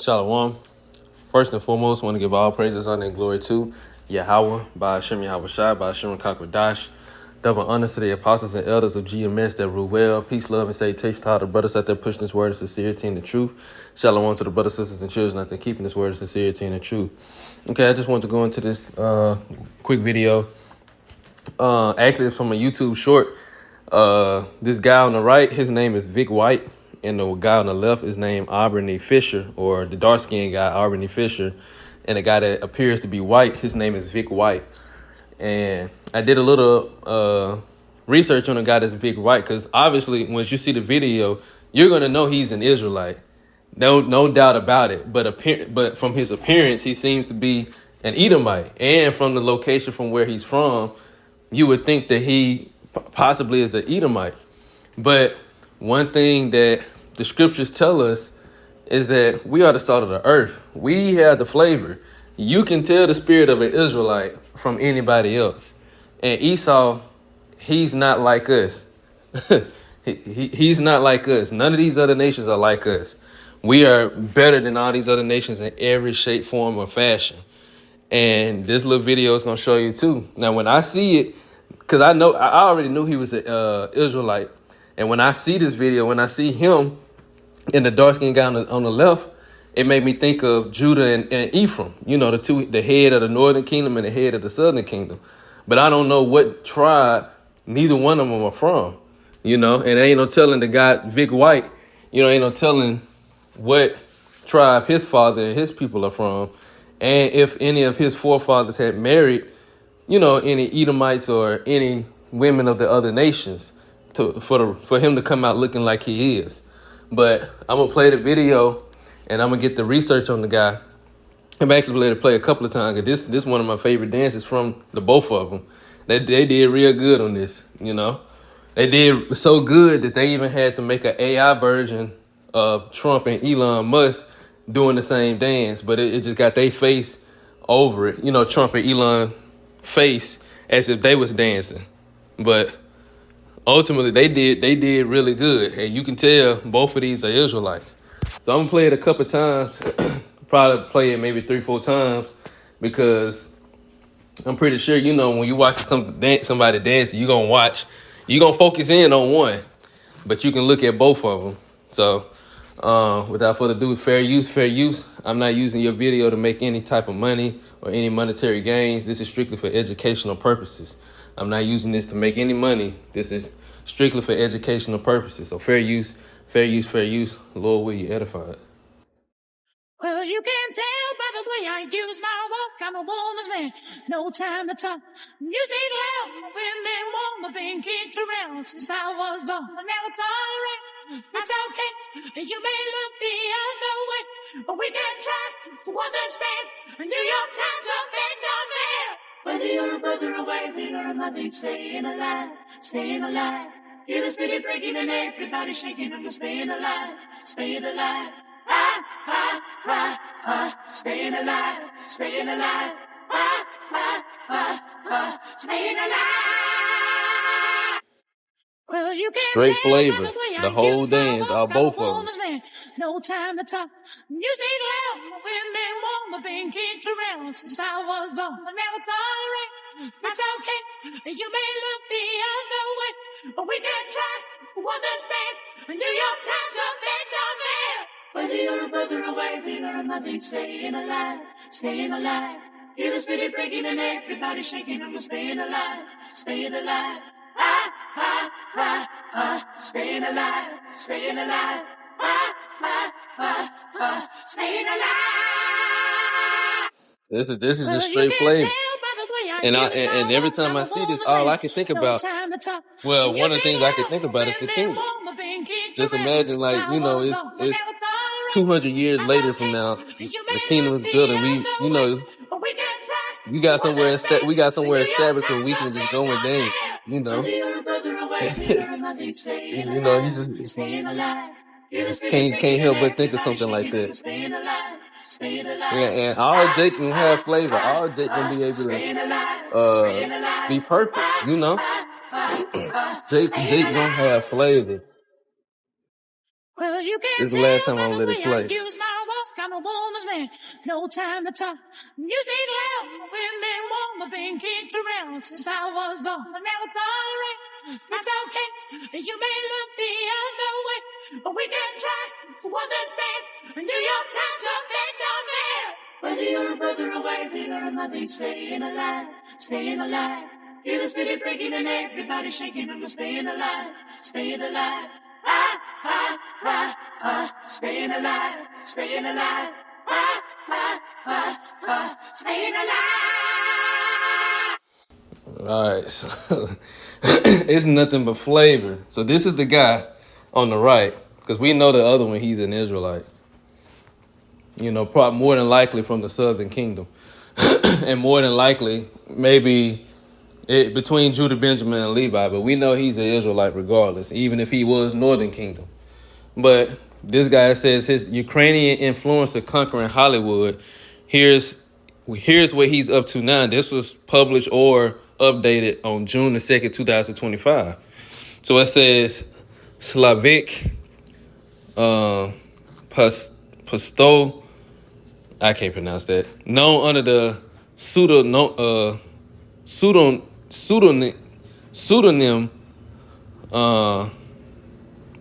Shalom. First and foremost, I want to give all praises, honor, and glory to Yahweh, by Hashem Yahweh Shai, by Hashem Kakwadash. Double honor to the apostles and elders of GMS that rule well. Peace, love, and say taste to all the brothers out there pushing this word of sincerity and the truth. Shalom to the brothers, sisters, and children out there keeping this word of sincerity and the truth. Okay, I just want to go into this quick video. Actually, it's from a YouTube short. This guy on the right, his name is Vic White. And the guy on the left is named Aubrey Fisher, or the dark-skinned guy, Aubrey Fisher. And the guy that appears to be white, his name is Vic White. And I did a little research on the guy that's Vic White, because obviously, once you see the video, you're going to know he's an Israelite. No doubt about it. But from his appearance, he seems to be an Edomite. And from the location from where he's from, you would think that he possibly is an Edomite. But one thing that the scriptures tell us is that we are the salt of the earth. We have the flavor. You can tell the spirit of an Israelite from anybody else. And Esau, he's not like us. He's not like us. None of these other nations are like us. We are better than all these other nations in every shape, form, or fashion. And this little video is going to show you too. Now, when I see it, because I already knew he was an Israelite. And when I see this video, when I see him and the dark-skinned guy on the left, it made me think of Judah and Ephraim. You know, the head of the northern kingdom and the head of the southern kingdom. But I don't know what tribe neither one of them are from. You know, and ain't no telling the guy, Vic White, ain't no telling what tribe his father and his people are from. And if any of his forefathers had married, any Edomites or any women of the other nations. For him to come out looking like he is. But I'm going to play the video and I'm going to get the research on the guy. I'm actually going to play a couple of times. This is one of my favorite dances from the both of them. They did real good on this, They did so good that they even had to make an AI version of Trump and Elon Musk doing the same dance. But it just got their face over it. Trump and Elon face as if they was dancing. But ultimately, they did really good. And you can tell both of these are Israelites. So I'm going to play it a couple times. Probably play it maybe 3-4 times. Because I'm pretty sure, when you watch somebody dance, you're going to focus in on one. But you can look at both of them. So without further ado, fair use. I'm not using your video to make any type of money or any monetary gains. This is strictly for educational purposes. I'm not using this to make any money. This is strictly for educational purposes. So fair use. Lord, will you edify it? Well, you can tell by the way I use my walk, I'm a woman's man, no time to talk. Music loud, women warm, I've been kicked around since I was born. But now it's all right, it's okay. You may look the other way, but we can try to understand. New York Times are big on man. Whether you're a brother away, leader or nothing, staying alive. In the city breaking and everybody shaking, I'm just staying alive. Staying alive, staying alive. Staying alive. Well, you can straight flavor. The whole dance, both of them. No time to talk. Music loud, women warm, I've been kicked around since I was born. But now it's all right, it's okay. You may look the other way, but we can try to understand. New York Times are big on man. Whether you're a brother away, leader or nothing, staying alive. In the city breaking and everybody shaking, I'm just staying alive. Staying alive. Staying alive. Staying alive. This is just straight flavor. And every time I see this, all I can think about, well, one of the things I can think about is the kingdom. Just imagine, it's 200 years later from now, the kingdom is built, and we got somewhere established where we can just go and dance, you just can't help but think of something like that. And all Jake can have flavor. All Jake can be able to be perfect, Jake gonna have flavor. Well, you this is the last time I'm gonna let it play. I'm a woman's man. No time to talk. Music loud, women warm, but been kicked around since I was born. But now it's all right, it's okay. You may look the other way, but we can try to understand. New York Times effect on man. Whether you're further away, leader of nothing, staying alive, staying alive. Hear the city breaking and everybody shaking, and we're staying alive, staying alive. Ah, ah, ah, ah, staying alive, staying alive. Ah, ah, ah, ah, staying alive. All right, so it's nothing but flavor. So this is the guy on the right, because we know the other one, he's an Israelite. You know, probably more than likely from the Southern Kingdom. And more than likely, maybe between Judah, Benjamin, and Levi. But we know he's an Israelite regardless, even if he was Northern Kingdom. But this guy says his Ukrainian influencer conquering Hollywood. Here's what he's up to now. This was published or updated on June the 2nd, 2025. So it says Slavik Pasto, I can't pronounce that, known under the pseudonym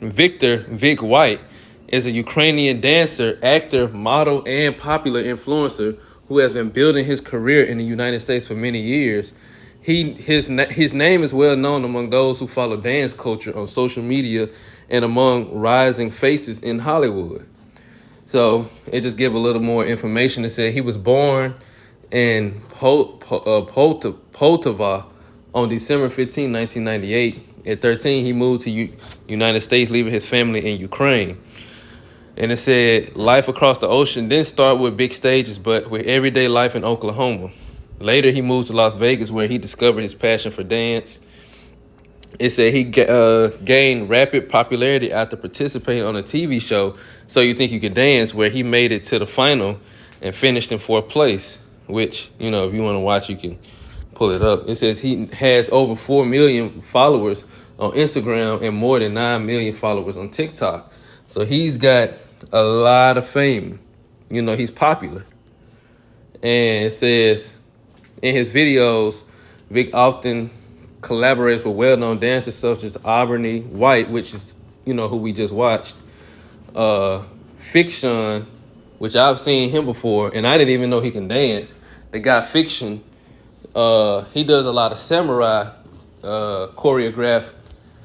Victor Vic White, is a Ukrainian dancer, actor, model, and popular influencer who has been building his career in the United States for many years. His name is well known among those who follow dance culture on social media and among rising faces in Hollywood. So it just give a little more information. It said he was born in Poltava on December 15, 1998. At 13, he moved to United States, leaving his family in Ukraine. And it said life across the ocean didn't start with big stages, but with everyday life in Oklahoma. Later, he moved to Las Vegas, where he discovered his passion for dance. It said he gained rapid popularity after participating on a TV show, So You Think You Could Dance, where he made it to the final and finished in 4th place, which, you know, if you want to watch, you can pull it up. It says he has over 4 million followers on Instagram and more than 9 million followers on TikTok. So he's got a lot of fame. You know, he's popular. And it says in his videos, Vic often collaborates with well-known dancers such as Aubrey White, which is, you know, who we just watched. Fiction, which I've seen him before, and I didn't even know he can dance. The guy Fiction, he does a lot of samurai choreograph.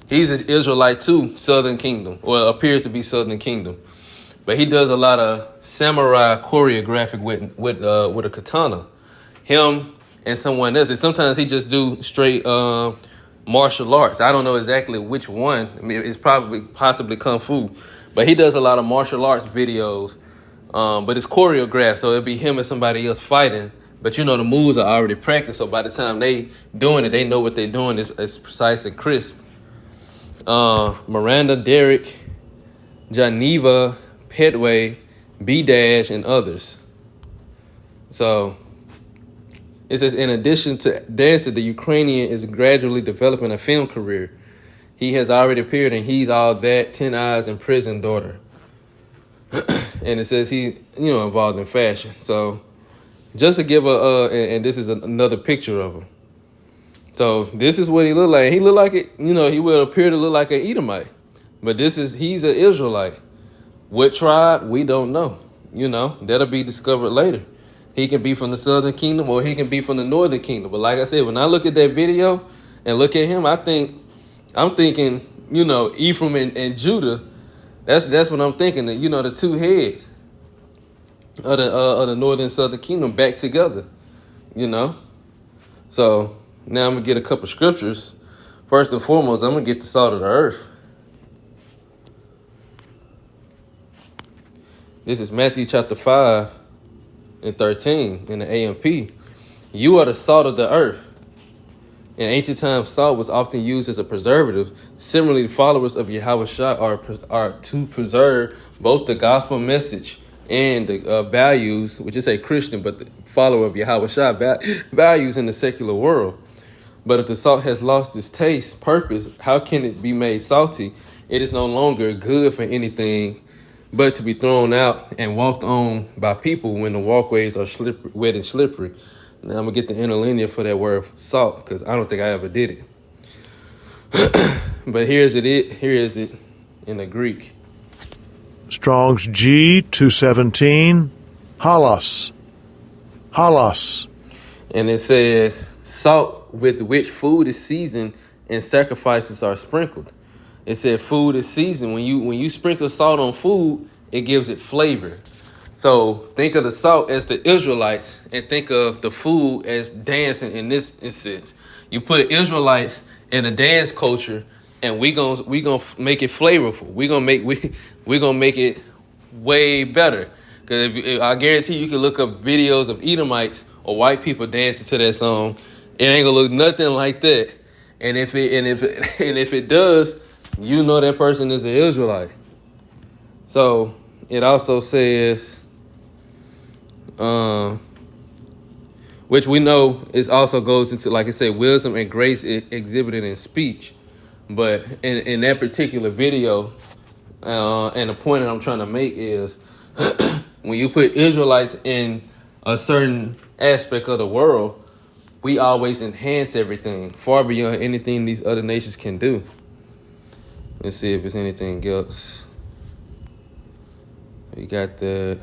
He's an Israelite too, Southern Kingdom, or appears to be Southern Kingdom. But he does a lot of samurai choreographic with a katana. Him and someone else. And sometimes he just do straight martial arts. I don't know exactly which one. I mean, it's possibly Kung Fu. But he does a lot of martial arts videos. But it's choreographed, so it'd be him and somebody else fighting. But you know, the moves are already practiced, so by the time they doing it, they know what they're doing. It's precise and crisp. Miranda, Derrick, Geneva, Petway, B-Dash, and others. So it says, in addition to dancing, the Ukrainian is gradually developing a film career. He has already appeared in He's All That, 10 Eyes, and Prison Daughter. And it says he, you know, involved in fashion. So just to give and this is another picture of him. So this is what he looked like. He looked like it, you know, he will appear to look like an Edomite. But he's an Israelite. What tribe? We don't know. You know, that'll be discovered later. He can be from the Southern Kingdom or he can be from the Northern Kingdom. But like I said, when I look at that video and look at him, I'm thinking, you know, Ephraim and Judah. That's what I'm thinking. That, you know, the two heads of the Northern and Southern Kingdom back together. You know. So now I'm gonna get a couple scriptures. First and foremost, I'm gonna get the salt of the earth. This is Matthew chapter 5 and 13 in the AMP. You are the salt of the earth. In ancient times, salt was often used as a preservative. Similarly, followers of Yahweh are to preserve both the gospel message and the values, which is a Christian, but the follower of Yahweh values in the secular world. But if the salt has lost its taste, purpose, how can it be made salty? It is no longer good for anything but to be thrown out and walked on by people when the walkways are slippery, wet and slippery. Now I'm gonna get the interlinear for that word salt because I don't think I ever did it. But here is it in the Greek. Strong's G 217. Halos. Halos. And it says, salt with which food is seasoned and sacrifices are sprinkled. It said food is seasoned. When you sprinkle salt on food, it gives it flavor. So think of the salt as the Israelites and think of the food as dancing in this instance. You put Israelites in a dance culture and we gonna make it flavorful. We gonna make it way better. Because I guarantee you can look up videos of Edomites or white people dancing to that song. It ain't gonna look nothing like that. And if it does, you know that person is an Israelite. So it also says, which we know is also goes into, like I said, wisdom and grace exhibited in speech. But in that particular video, and the point that I'm trying to make is when you put Israelites in a certain aspect of the world, we always enhance everything far beyond anything these other nations can do. Let's see if there's anything else. We got the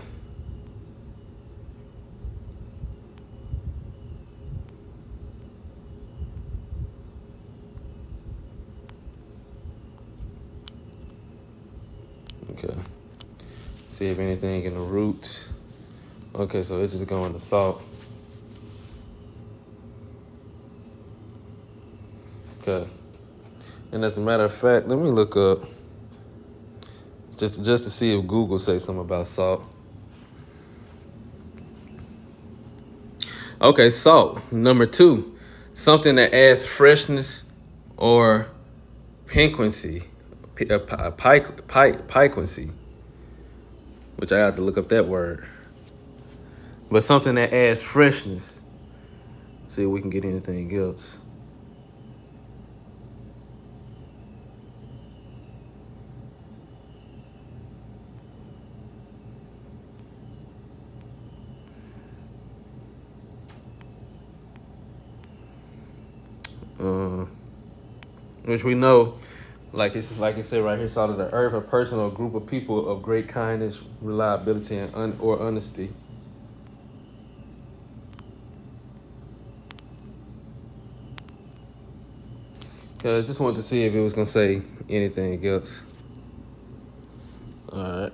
okay. See if anything in the root. Okay, so it's just going to salt. Okay. And as a matter of fact, let me look up just to see if Google says something about salt. Okay, salt. Number 2, something that adds freshness or piquancy, piquancy, which I have to look up that word. But something that adds freshness. See if we can get anything else. Which we know, like it said right here, salt of the earth, a person or group of people of great kindness, reliability, and or honesty. I just wanted to see if it was gonna say anything else. All right,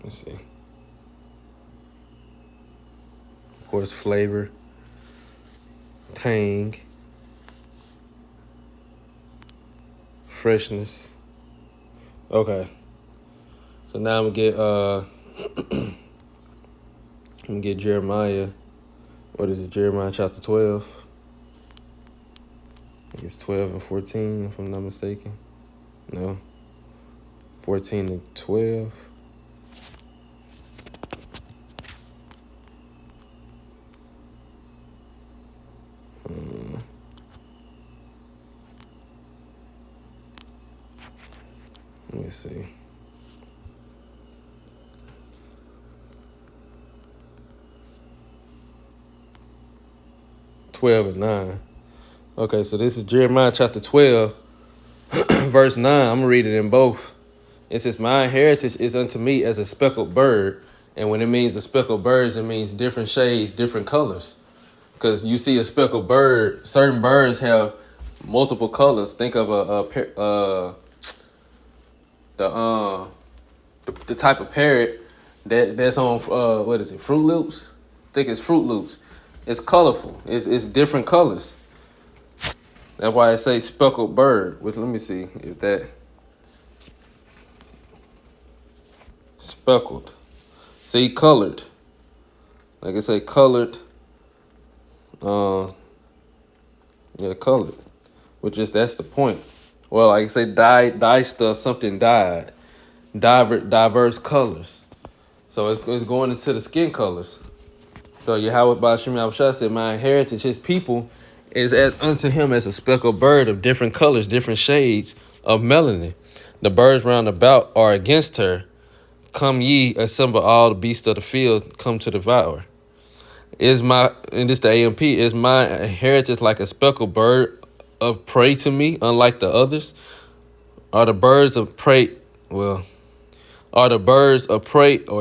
let's see. Of course, flavor, tang, freshness. Okay. So now I'm gonna get Jeremiah. What is it? Jeremiah chapter 12. I think it's 12 and 14, if I'm not mistaken. No. 14 and 12. Let me see. (12 and 9). Okay, so this is Jeremiah chapter 12, verse 9. I'm going to read it in both. It says, my heritage is unto me as a speckled bird. And when it means a speckled bird, it means different shades, different colors. Because you see a speckled bird, certain birds have multiple colors. Think of the type of parrot that's on, what is it, Fruit Loops? I think it's Fruit Loops. It's colorful. It's different colors. That's why I say speckled bird. Which, let me see if that speckled. See, colored. Like I say, colored. Yeah, colored. Which is, that's the point. Well, like I say, dye stuff. Something dyed. Diverse colors. So it's going into the skin colors. So Yahweh Ba'ashem Yahushua said, my inheritance, his people, is unto him as a speckled bird of different colors, different shades of melanin. The birds round about are against her. Come ye, assemble all the beasts of the field, come to devour. And this the AMP, is my heritage like a speckled bird of prey to me, unlike the others? Are the birds of prey, or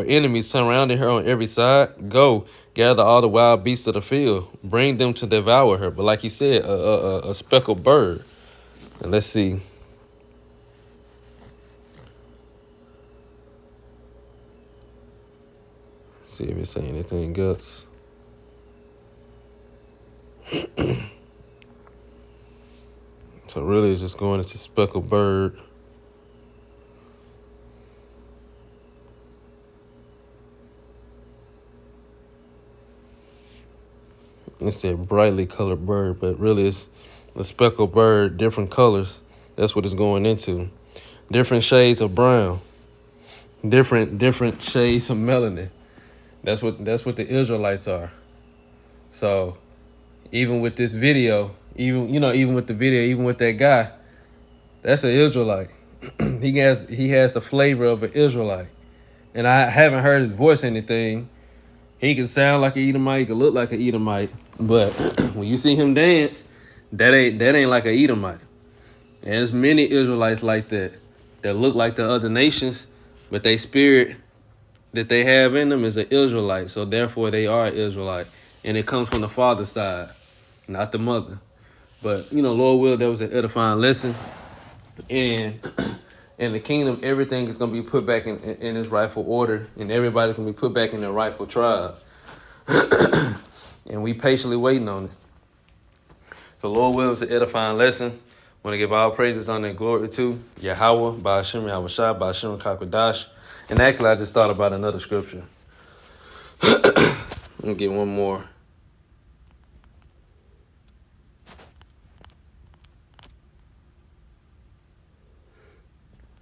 enemies surrounding her on every side? Go, gather all the wild beasts of the field, bring them to devour her. But like he said, a speckled bird. And let's see. See if it's saying anything else. So really it's just going into speckled bird. It's a brightly colored bird, but really it's a speckled bird, different colors. That's what it's going into. Different shades of brown. Different shades of melanin. That's what the Israelites are. So even with this video, even with the video, even with that guy, that's an Israelite. he has the flavor of an Israelite. And I haven't heard his voice or anything. He can sound like an Edomite, he can look like an Edomite, but when you see him dance, that ain't like an Edomite. And there's many Israelites like that look like the other nations, but they spirit that they have in them is an Israelite, so therefore they are an Israelite. And it comes from the father's side, not the mother. But, Lord will, there was an edifying lesson. And in the kingdom, everything is going to be put back in its rightful order, and everybody's going to be put back in their rightful tribe. And we patiently waiting on it. So Lord will, it's an edifying lesson. Want to give all praises, honor, and glory to Yahweh, Ba'ashem Yahweh Shai, Ba'ashem Kakwadash. And actually, I just thought about another scripture. Let me get one more.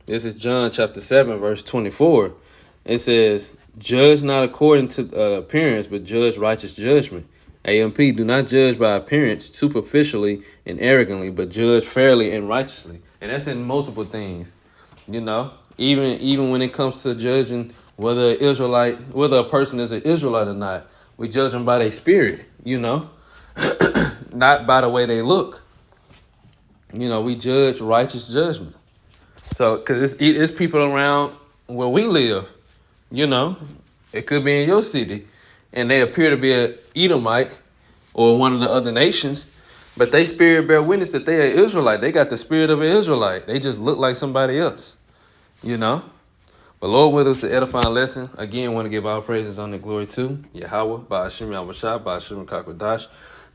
This is John chapter 7, verse 24. It says, judge not according to appearance, but judge righteous judgment. AMP, do not judge by appearance superficially and arrogantly, but judge fairly and righteously. And that's in multiple things. Even when it comes to judging whether a person is an Israelite or not, we judge them by their spirit, not by the way they look. We judge righteous judgment. So, because it's people around where we live, it could be in your city, and they appear to be an Edomite or one of the other nations, but they spirit bear witness that they are Israelite. They got the spirit of an Israelite. They just look like somebody else, But Lord with us, the edifying lesson. Again, want to give all praises, honor, and glory to Yahweh, Ba'ashem Yahweh Shai, Ba'ashem Kakwadash.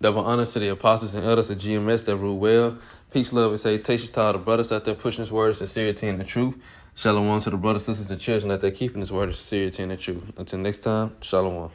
Double honors to the apostles and elders of GMS that rule well. Peace, love, and salutations to all the brothers out there pushing His word, sincerity, and the truth. Shalom to the brothers, sisters, and children out there keeping His word, sincerity, and the truth. Until next time, shalom.